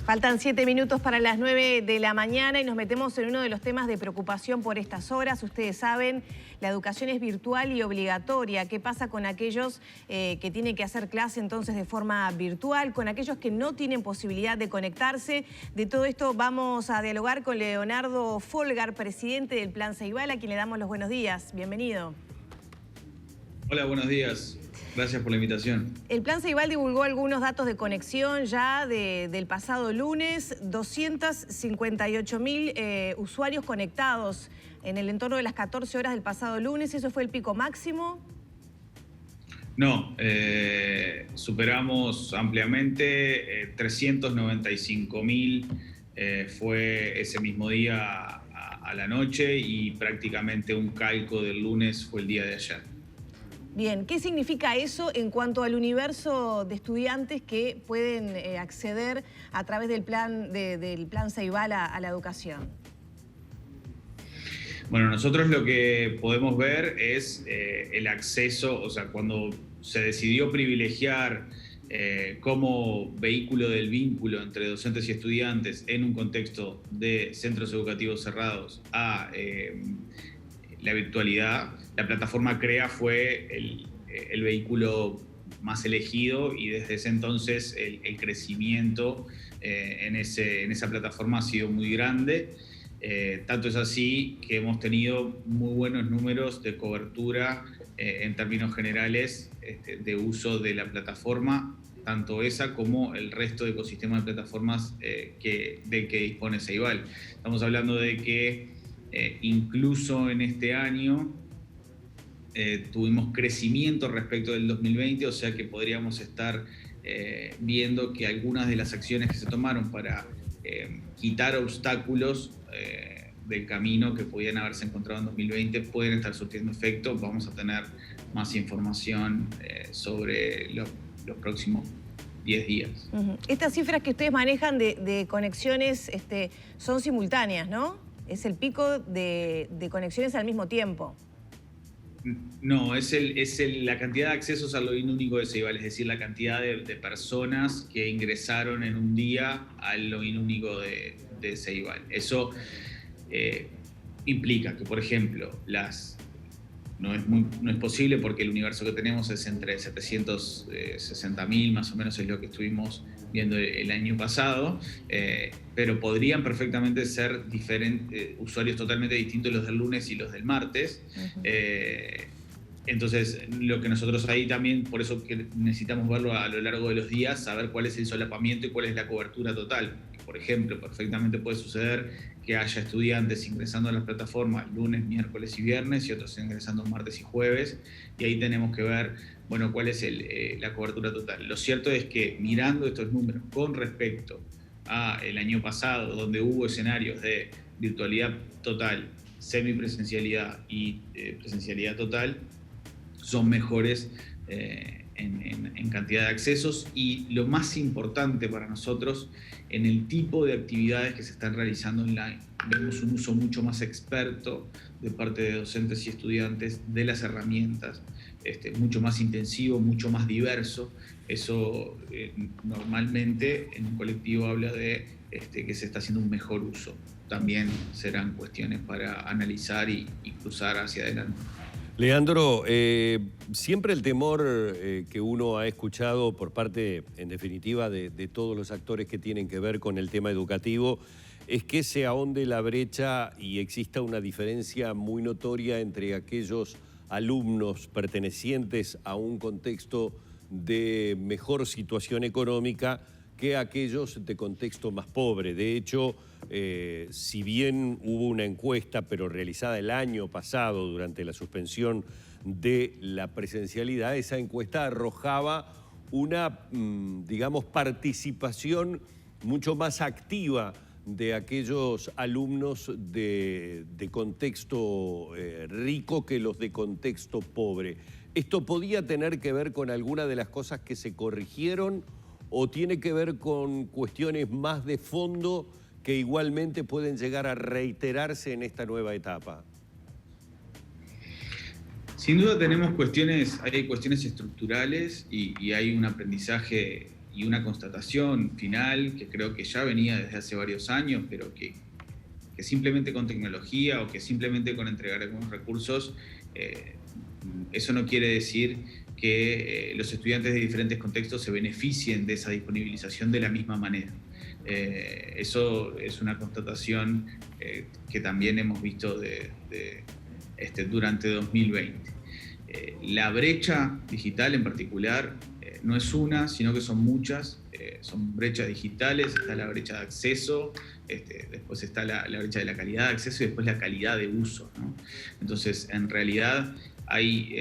Faltan 7 minutos para las 9 de la mañana y nos metemos en uno de los temas de preocupación por estas horas. Ustedes saben, la educación es virtual y obligatoria. ¿Qué pasa con aquellos que tienen que hacer clase entonces de forma virtual? Con aquellos que no tienen posibilidad de conectarse. De todo esto vamos a dialogar con Leonardo Folgar, presidente del Plan Ceibal, a quien le damos los buenos días. Bienvenido. Hola, buenos días. Gracias por la invitación. El Plan Ceibal divulgó algunos datos de conexión ya del pasado lunes. 258.000 usuarios conectados en el entorno de las 14 horas del pasado lunes. ¿Eso fue el pico máximo? No, superamos ampliamente. 395.000 fue ese mismo día a la noche y prácticamente un calco del lunes fue el día de ayer. Bien, ¿qué significa eso en cuanto al universo de estudiantes que pueden acceder a través del plan Ceibal a la educación? Bueno, nosotros lo que podemos ver es el acceso, o sea, cuando se decidió privilegiar como vehículo del vínculo entre docentes y estudiantes en un contexto de centros educativos cerrados a la virtualidad, la plataforma CREA fue el vehículo más elegido y desde ese entonces el crecimiento en esa plataforma ha sido muy grande. Tanto es así que hemos tenido muy buenos números de cobertura en términos generales de uso de la plataforma, tanto esa como el resto de ecosistema de plataformas del que dispone Ceibal. Estamos hablando de que incluso en este año tuvimos crecimiento respecto del 2020, o sea que podríamos estar viendo que algunas de las acciones que se tomaron para quitar obstáculos del camino que podían haberse encontrado en 2020 pueden estar surtiendo efecto. Vamos a tener más información sobre los próximos 10 días. Estas cifras que ustedes manejan de conexiones son simultáneas, ¿no? Es el pico de conexiones al mismo tiempo. No, es la cantidad de accesos al login único de Ceibal, es decir, la cantidad de personas que ingresaron en un día al login único de Ceibal. Eso implica que, por ejemplo, no es posible porque el universo que tenemos es entre 760.000, más o menos es lo que estuvimos viendo el año pasado, pero podrían perfectamente ser usuarios totalmente distintos los del lunes y los del martes. Entonces, lo que nosotros ahí también, por eso que necesitamos verlo a lo largo de los días, saber cuál es el solapamiento y cuál es la cobertura total. Por ejemplo, perfectamente puede suceder que haya estudiantes ingresando a las plataformas lunes, miércoles y viernes y otros ingresando martes y jueves, y ahí tenemos que ver, bueno, cuál es la cobertura total. Lo cierto es que mirando estos números con respecto al año pasado, donde hubo escenarios de virtualidad total, semipresencialidad y presencialidad total, son mejores en cantidad de accesos y lo más importante para nosotros, en el tipo de actividades que se están realizando online. Vemos un uso mucho más experto de parte de docentes y estudiantes de las herramientas, mucho más intensivo, mucho más diverso. Eso normalmente en un colectivo habla de que se está haciendo un mejor uso. También serán cuestiones para analizar y cruzar hacia adelante. Leandro, siempre el temor que uno ha escuchado por parte, en definitiva, de todos los actores que tienen que ver con el tema educativo, es que se ahonde la brecha y exista una diferencia muy notoria entre aquellos alumnos pertenecientes a un contexto de mejor situación económica que aquellos de contexto más pobre. De hecho, si bien hubo una encuesta, pero realizada el año pasado durante la suspensión de la presencialidad, esa encuesta arrojaba una, digamos, participación mucho más activa de aquellos alumnos de contexto rico que los de contexto pobre. ¿Esto podía tener que ver con alguna de las cosas que se corrigieron o tiene que ver con cuestiones más de fondo que igualmente pueden llegar a reiterarse en esta nueva etapa? Sin duda tenemos hay cuestiones estructurales y hay un aprendizaje y una constatación final que creo que ya venía desde hace varios años, pero que simplemente con tecnología o que simplemente con entregar algunos recursos, eso no quiere decir que los estudiantes de diferentes contextos se beneficien de esa disponibilización de la misma manera. Eso es una constatación que también hemos visto durante 2020. La brecha digital en particular no es una, sino que son muchas. Son brechas digitales, está la brecha de acceso, después está la brecha de la calidad de acceso y después la calidad de uso, ¿no? Entonces, en realidad hay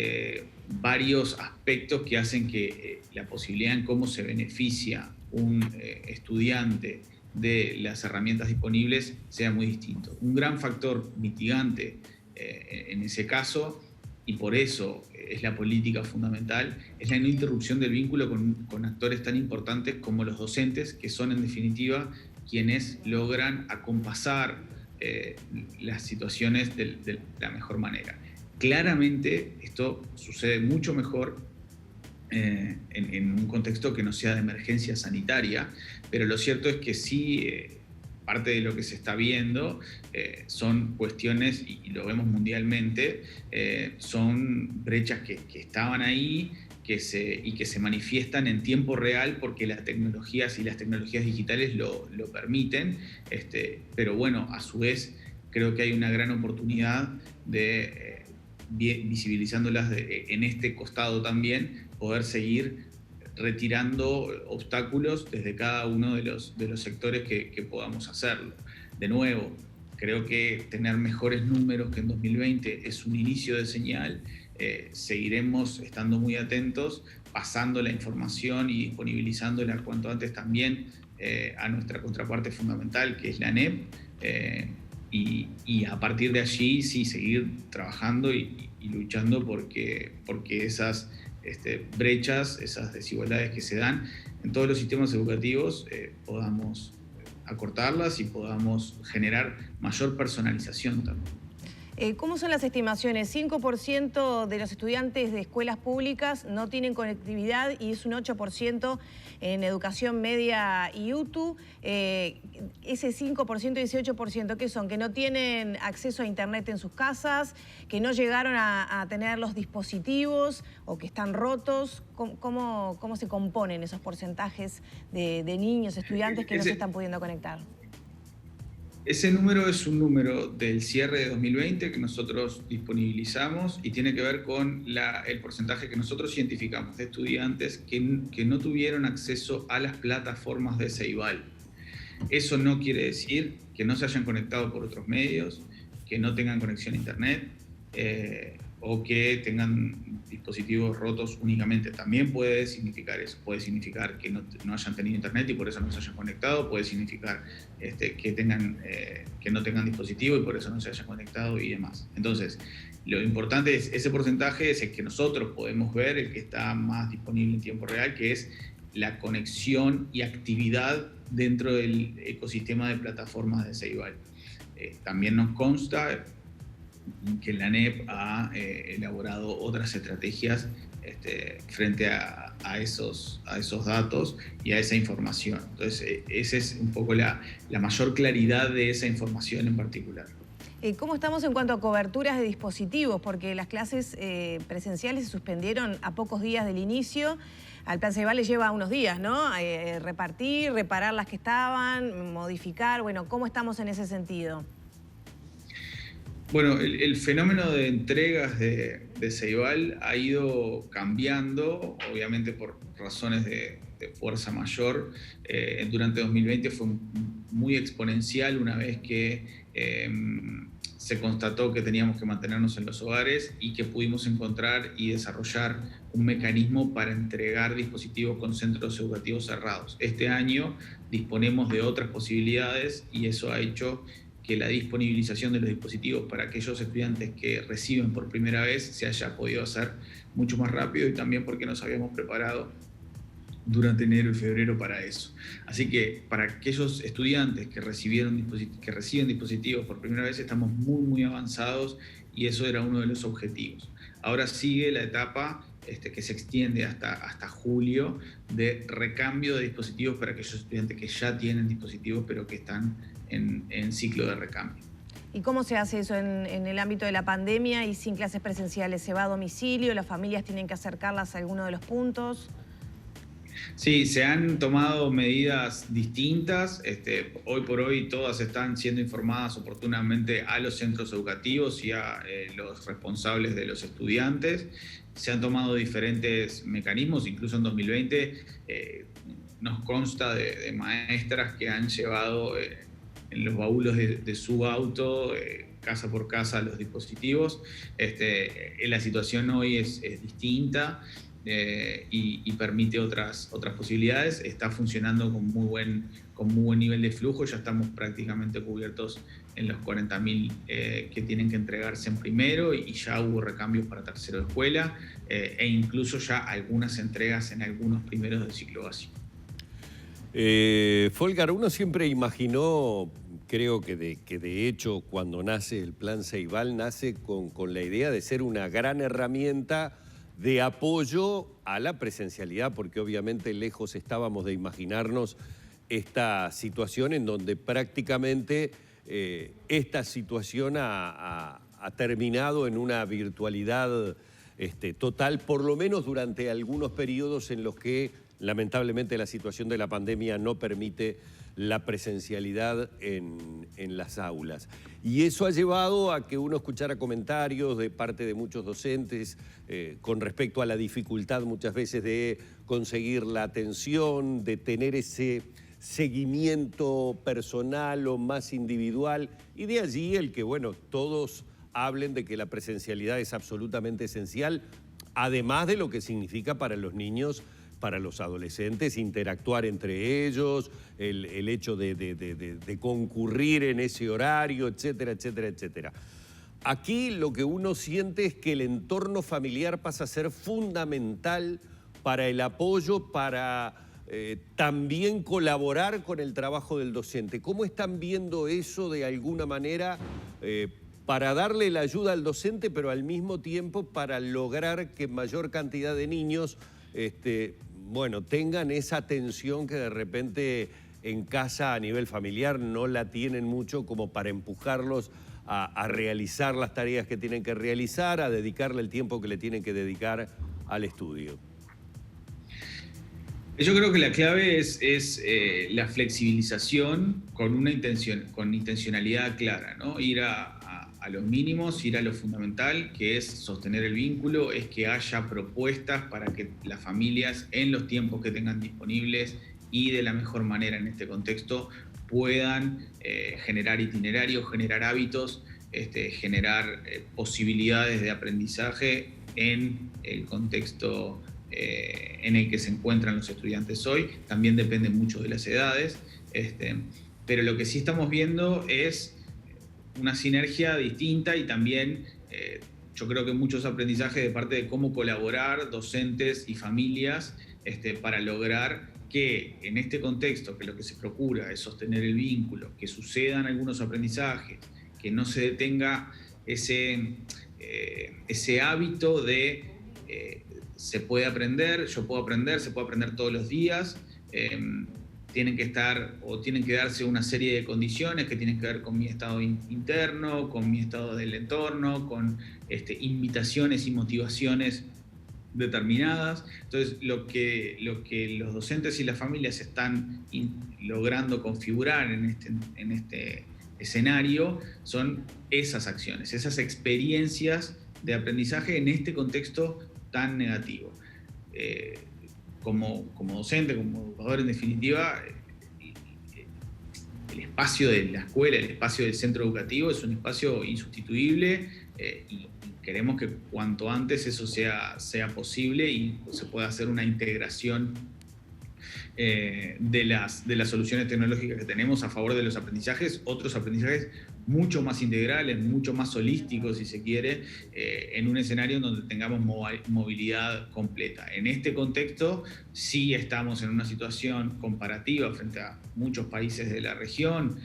varios aspectos que hacen que la posibilidad en cómo se beneficia un estudiante de las herramientas disponibles sea muy distinto. Un gran factor mitigante en ese caso, y por eso es la política fundamental, es la no interrupción del vínculo con actores tan importantes como los docentes, que son en definitiva quienes logran acompasar las situaciones de la mejor manera. Claramente esto sucede mucho mejor en un contexto que no sea de emergencia sanitaria, pero lo cierto es que sí, parte de lo que se está viendo son cuestiones, y lo vemos mundialmente, son brechas que estaban ahí y que se manifiestan en tiempo real porque las tecnologías digitales lo permiten, pero bueno, a su vez creo que hay una gran oportunidad de, visibilizándolas en este costado también, poder seguir retirando obstáculos desde cada uno de los sectores que podamos hacerlo. De nuevo, creo que tener mejores números que en 2020 es un inicio de señal. Seguiremos estando muy atentos, pasando la información y disponibilizándola cuanto antes también a nuestra contraparte fundamental, que es la ANEP, y a partir de allí sí seguir trabajando y luchando porque esas brechas, esas desigualdades que se dan en todos los sistemas educativos, podamos acortarlas y podamos generar mayor personalización también. ¿Cómo son las estimaciones? 5% de los estudiantes de escuelas públicas no tienen conectividad y es un 8% en educación media y UTU. Ese 5% y ese 8%, ¿qué son? Que no tienen acceso a internet en sus casas, que no llegaron a tener los dispositivos o que están rotos. ¿Cómo se componen esos porcentajes de niños, estudiantes que no se están pudiendo conectar? Ese número es un número del cierre de 2020 que nosotros disponibilizamos y tiene que ver con el porcentaje que nosotros identificamos de estudiantes que no tuvieron acceso a las plataformas de Ceibal. Eso no quiere decir que no se hayan conectado por otros medios, que no tengan conexión a internet o que tengan dispositivos rotos únicamente. También puede significar eso, puede significar que no hayan tenido internet y por eso no se hayan conectado, puede significar que no tengan dispositivo y por eso no se hayan conectado y demás. Entonces, lo importante es ese porcentaje, es el que nosotros podemos ver, el que está más disponible en tiempo real, que es la conexión y actividad dentro del ecosistema de plataformas de Ceibal. También nos consta que la ANEP ha elaborado otras estrategias frente a esos datos y a esa información. Entonces, esa es un poco la mayor claridad de esa información en particular. ¿Cómo estamos en cuanto a coberturas de dispositivos? Porque las clases presenciales se suspendieron a pocos días del inicio. Al Plan Ceibal le lleva unos días, ¿no? Repartir, reparar las que estaban, modificar. Bueno, ¿cómo estamos en ese sentido? Bueno, el fenómeno de entregas de Ceibal ha ido cambiando, obviamente por razones de fuerza mayor. Durante 2020 fue muy exponencial una vez que se constató que teníamos que mantenernos en los hogares y que pudimos encontrar y desarrollar un mecanismo para entregar dispositivos con centros educativos cerrados. Este año disponemos de otras posibilidades y eso ha hecho que la disponibilización de los dispositivos para aquellos estudiantes que reciben por primera vez se haya podido hacer mucho más rápido y también porque nos habíamos preparado durante enero y febrero para eso. Así que para aquellos estudiantes que reciben dispositivos por primera vez estamos muy avanzados y eso era uno de los objetivos. Ahora sigue la etapa que se extiende hasta julio, de recambio de dispositivos para aquellos estudiantes que ya tienen dispositivos pero que están en ciclo de recambio. ¿Y cómo se hace eso en el ámbito de la pandemia y sin clases presenciales? ¿Se va a domicilio? ¿Las familias tienen que acercarlas a alguno de los puntos? Sí, se han tomado medidas distintas. Hoy por hoy todas están siendo informadas oportunamente a los centros educativos y a los responsables de los estudiantes. Se han tomado diferentes mecanismos, incluso en 2020 nos consta de maestras que han llevado en los baúlos de su auto, casa por casa, los dispositivos. La situación hoy es distinta. Y permite otras posibilidades. Está funcionando con muy buen nivel de flujo. Ya estamos prácticamente cubiertos en los 40.000 que tienen que entregarse en primero, y ya hubo recambios para tercero de escuela e incluso ya algunas entregas en algunos primeros del ciclo básico. Folgar, uno siempre imaginó, creo que de hecho cuando nace el Plan Ceibal nace con la idea de ser una gran herramienta de apoyo a la presencialidad, porque obviamente lejos estábamos de imaginarnos esta situación en donde prácticamente esta situación ha terminado en una virtualidad total, por lo menos durante algunos periodos en los que lamentablemente la situación de la pandemia no permite la presencialidad en las aulas. Y eso ha llevado a que uno escuchara comentarios de parte de muchos docentes con respecto a la dificultad muchas veces de conseguir la atención, de tener ese seguimiento personal o más individual, y de allí el que, bueno, todos hablen de que la presencialidad es absolutamente esencial, además de lo que significa para los niños, para los adolescentes, interactuar entre ellos, el hecho de concurrir en ese horario, etcétera, etcétera, etcétera. Aquí lo que uno siente es que el entorno familiar pasa a ser fundamental para el apoyo, para también colaborar con el trabajo del docente. ¿Cómo están viendo eso de alguna manera para darle la ayuda al docente, pero al mismo tiempo para lograr que mayor cantidad de niños bueno, tengan esa atención que de repente en casa a nivel familiar no la tienen mucho, como para empujarlos a realizar las tareas que tienen que realizar, a dedicarle el tiempo que le tienen que dedicar al estudio? Yo creo que la clave es la flexibilización con intencionalidad clara, ¿no? Ir a los mínimos, ir a lo fundamental, que es sostener el vínculo, es que haya propuestas para que las familias, en los tiempos que tengan disponibles y de la mejor manera en este contexto, puedan generar itinerarios, generar hábitos, generar posibilidades de aprendizaje en el contexto en el que se encuentran los estudiantes hoy. También depende mucho de las edades, pero lo que sí estamos viendo es una sinergia distinta, y también yo creo que muchos aprendizajes de parte de cómo colaborar docentes y familias para lograr que en este contexto, que lo que se procura es sostener el vínculo, que sucedan algunos aprendizajes, que no se detenga ese hábito de se puede aprender, yo puedo aprender, se puede aprender todos los días. Tienen que darse una serie de condiciones que tienen que ver con mi estado interno, con mi estado del entorno, con invitaciones y motivaciones determinadas. Entonces, lo que los docentes y las familias están logrando configurar en este escenario son esas acciones, esas experiencias de aprendizaje en este contexto tan negativo. Como docente, como educador, en definitiva, el espacio de la escuela, el espacio del centro educativo es un espacio insustituible, y queremos que cuanto antes eso sea posible y se pueda hacer una integración de las soluciones tecnológicas que tenemos a favor de los aprendizajes, otros aprendizajes mucho más integrales, mucho más holísticos, si se quiere, en un escenario donde tengamos movilidad completa. En este contexto sí estamos en una situación comparativa frente a muchos países de la región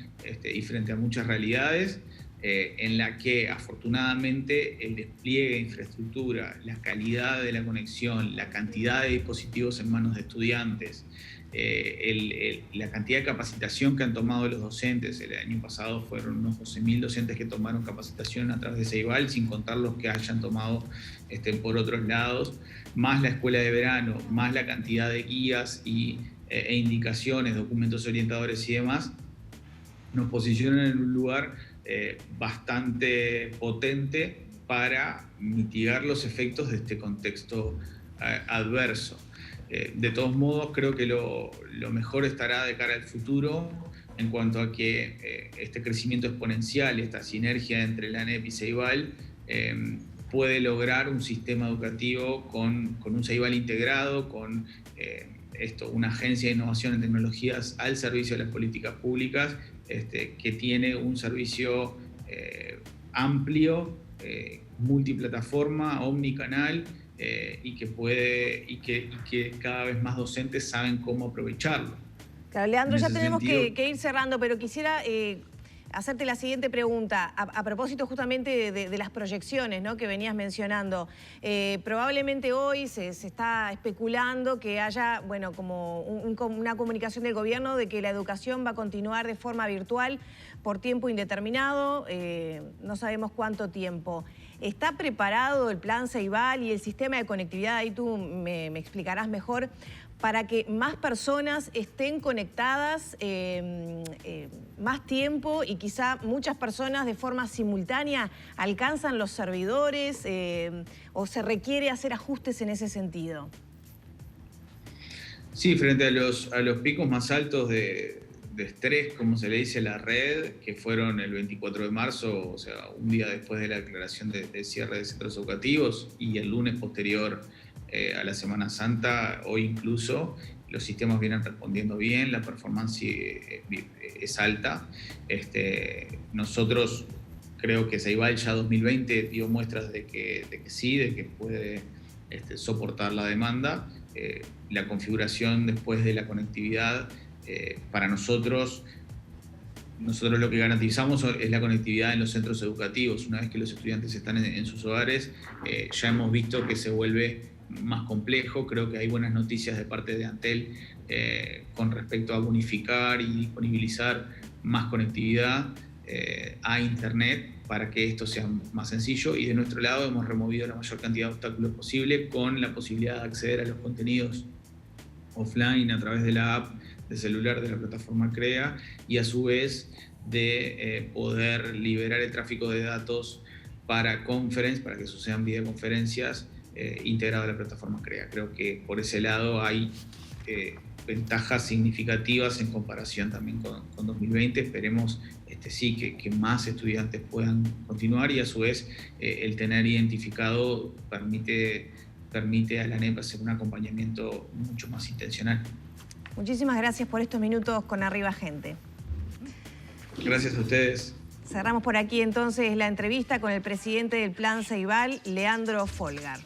y frente a muchas realidades, en la que afortunadamente el despliegue de infraestructura, la calidad de la conexión, la cantidad de dispositivos en manos de estudiantes, la cantidad de capacitación que han tomado los docentes. El año pasado fueron unos 12.000 docentes que tomaron capacitación a través de Ceibal, sin contar los que hayan tomado por otros lados, más la escuela de verano, más la cantidad de guías e indicaciones, documentos orientadores y demás, nos posicionan en un lugar bastante potente para mitigar los efectos de este contexto adverso. De todos modos, creo que lo mejor estará de cara al futuro en cuanto a que este crecimiento exponencial, esta sinergia entre la ANEP y Ceibal, puede lograr un sistema educativo con un Ceibal integrado, con una agencia de innovación en tecnologías al servicio de las políticas públicas, que tiene un servicio amplio, multiplataforma, omnicanal, y que cada vez más docentes saben cómo aprovecharlo. Claro, Leandro, ya tenemos que ir cerrando, pero quisiera hacerte la siguiente pregunta, a propósito justamente de las proyecciones, ¿no?, que venías mencionando. Probablemente hoy se está especulando que haya, bueno, como una comunicación del gobierno de que la educación va a continuar de forma virtual por tiempo indeterminado, no sabemos cuánto tiempo. ¿Está preparado el plan Ceibal y el sistema de conectividad? Ahí tú me explicarás mejor, para que más personas estén conectadas más tiempo y quizá muchas personas de forma simultánea alcanzan los servidores o se requiere hacer ajustes en ese sentido. Sí, frente a los picos más altos de estrés, como se le dice a la red, que fueron el 24 de marzo, o sea, un día después de la declaración de cierre de centros educativos, y el lunes posterior a la Semana Santa, hoy incluso, los sistemas vienen respondiendo bien, la performance es alta. Nosotros creo que Ceibal ya 2020 dio muestras de que sí, de que puede soportar la demanda. La configuración después de la conectividad, para nosotros lo que garantizamos es la conectividad en los centros educativos. Una vez que los estudiantes están en sus hogares, ya hemos visto que se vuelve más complejo. Creo que hay buenas noticias de parte de Antel con respecto a bonificar y disponibilizar más conectividad a Internet para que esto sea más sencillo, y de nuestro lado hemos removido la mayor cantidad de obstáculos posible con la posibilidad de acceder a los contenidos offline a través de la app de celular de la plataforma CREA, y a su vez de poder liberar el tráfico de datos para conference, para que sucedan videoconferencias integrado a la plataforma CREA. Creo que por ese lado hay ventajas significativas en comparación también con 2020. Esperemos sí que más estudiantes puedan continuar, y a su vez el tener identificado permite a la ANEP hacer un acompañamiento mucho más intencional. Muchísimas gracias por estos minutos con Arriba Gente. Gracias a ustedes. Cerramos por aquí entonces la entrevista con el presidente del Plan Ceibal, Leandro Folgar.